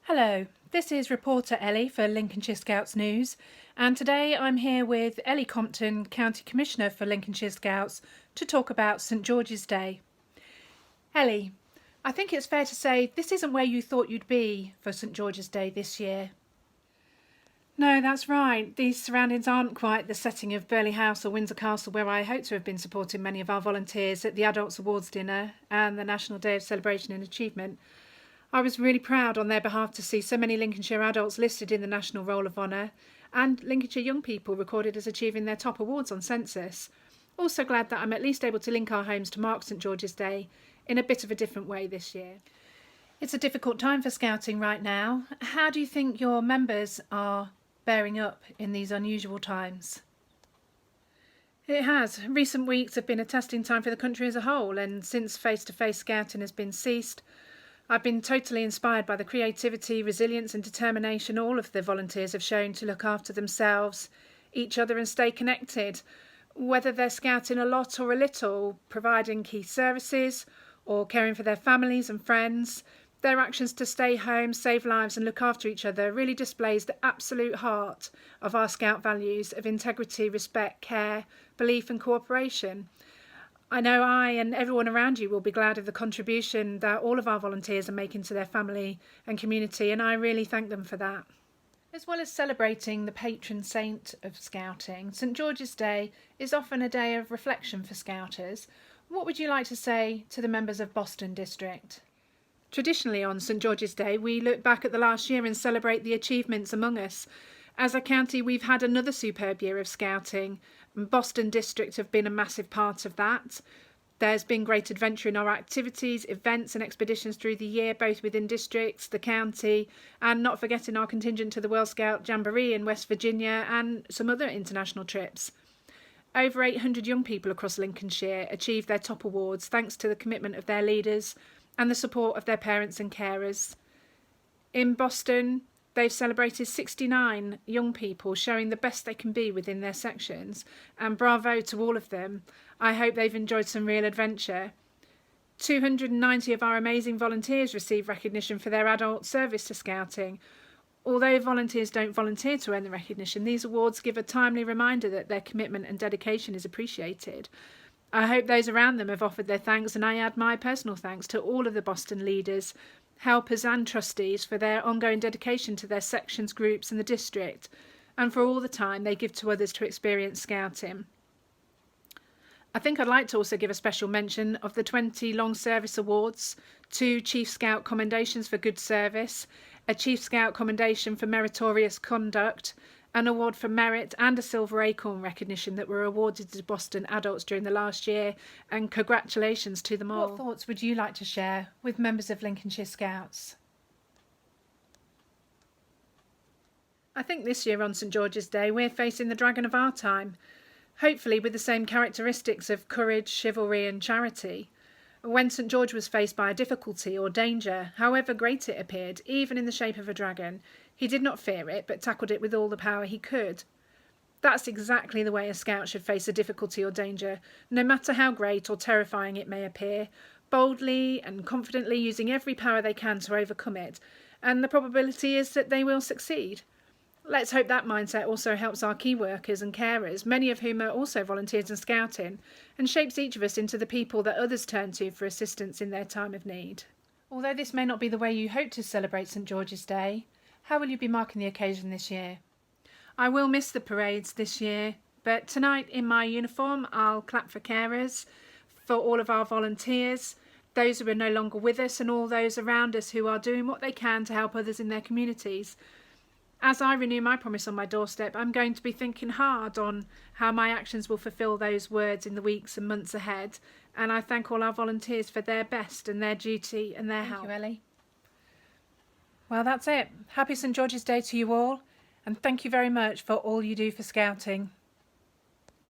Hello, this is reporter Ellie for Lincolnshire Scouts News, and today I'm here with Ellie Compton, County Commissioner for Lincolnshire Scouts, to talk about St George's Day. Ellie, I think it's fair to say this isn't where you thought you'd be for St George's Day this year. No, that's right. These surroundings aren't quite the setting of Burghley House or Windsor Castle, where I hope to have been supporting many of our volunteers at the Adults Awards Dinner and the National Day of Celebration and Achievement. I was really proud on their behalf to see so many Lincolnshire adults listed in the National Roll of Honour and Lincolnshire young people recorded as achieving their top awards on census. Also glad that I'm at least able to link our homes to mark St George's Day in a bit of a different way this year. It's a difficult time for Scouting right now. How do you think your members are bearing up in these unusual times? It has. Recent weeks have been a testing time for the country as a whole, and since face-to-face scouting has been ceased, I've been totally inspired by the creativity, resilience and determination all of the volunteers have shown to look after themselves, each other and stay connected. Whether they're scouting a lot or a little, providing key services or caring for their families and friends, their actions to stay home, save lives and look after each other really displays the absolute heart of our Scout values of integrity, respect, care, belief and cooperation. I know I and everyone around you will be glad of the contribution that all of our volunteers are making to their family and community, and I really thank them for that. As well as celebrating the patron saint of Scouting, St George's Day is often a day of reflection for Scouters. What would you like to say to the members of Boston District? Traditionally on St George's Day, we look back at the last year and celebrate the achievements among us. As a county, we've had another superb year of Scouting. Boston District have been a massive part of that. There's been great adventure in our activities, events and expeditions through the year, both within districts, the county, and not forgetting our contingent to the World Scout Jamboree in West Virginia and some other international trips. Over 800 young people across Lincolnshire achieved their top awards thanks to the commitment of their leaders and the support of their parents and carers. In Boston, they've celebrated 69 young people showing the best they can be within their sections, and bravo to all of them. I hope they've enjoyed some real adventure. 290 of our amazing volunteers receive recognition for their adult service to Scouting. Although volunteers don't volunteer to earn the recognition, these awards give a timely reminder that their commitment and dedication is appreciated. I hope those around them have offered their thanks, and I add my personal thanks to all of the Boston leaders, helpers and trustees for their ongoing dedication to their sections, groups and the district, and for all the time they give to others to experience Scouting. I think I'd like to also give a special mention of the 20 Long Service Awards, 2 Chief Scout Commendations for Good Service, a Chief Scout Commendation for Meritorious Conduct, an Award for Merit and a Silver Acorn recognition that were awarded to Boston adults during the last year, and congratulations to them all. What thoughts would you like to share with members of Lincolnshire Scouts? I think this year on St George's Day we're facing the dragon of our time, hopefully with the same characteristics of courage, chivalry and charity. When St George was faced by a difficulty or danger, however great it appeared, even in the shape of a dragon, he did not fear it, but tackled it with all the power he could. That's exactly the way a scout should face a difficulty or danger, no matter how great or terrifying it may appear, boldly and confidently using every power they can to overcome it, and the probability is that they will succeed. Let's hope that mindset also helps our key workers and carers, many of whom are also volunteers in Scouting, and shapes each of us into the people that others turn to for assistance in their time of need. Although this may not be the way you hope to celebrate St George's Day, how will you be marking the occasion this year? I will miss the parades this year, but tonight in my uniform I'll clap for carers, for all of our volunteers, those who are no longer with us and all those around us who are doing what they can to help others in their communities. As I renew my promise on my doorstep, I'm going to be thinking hard on how my actions will fulfil those words in the weeks and months ahead, and I thank all our volunteers for their best and their duty and their help. Thank you, Ellie. Well, that's it. Happy St George's Day to you all, and thank you very much for all you do for Scouting.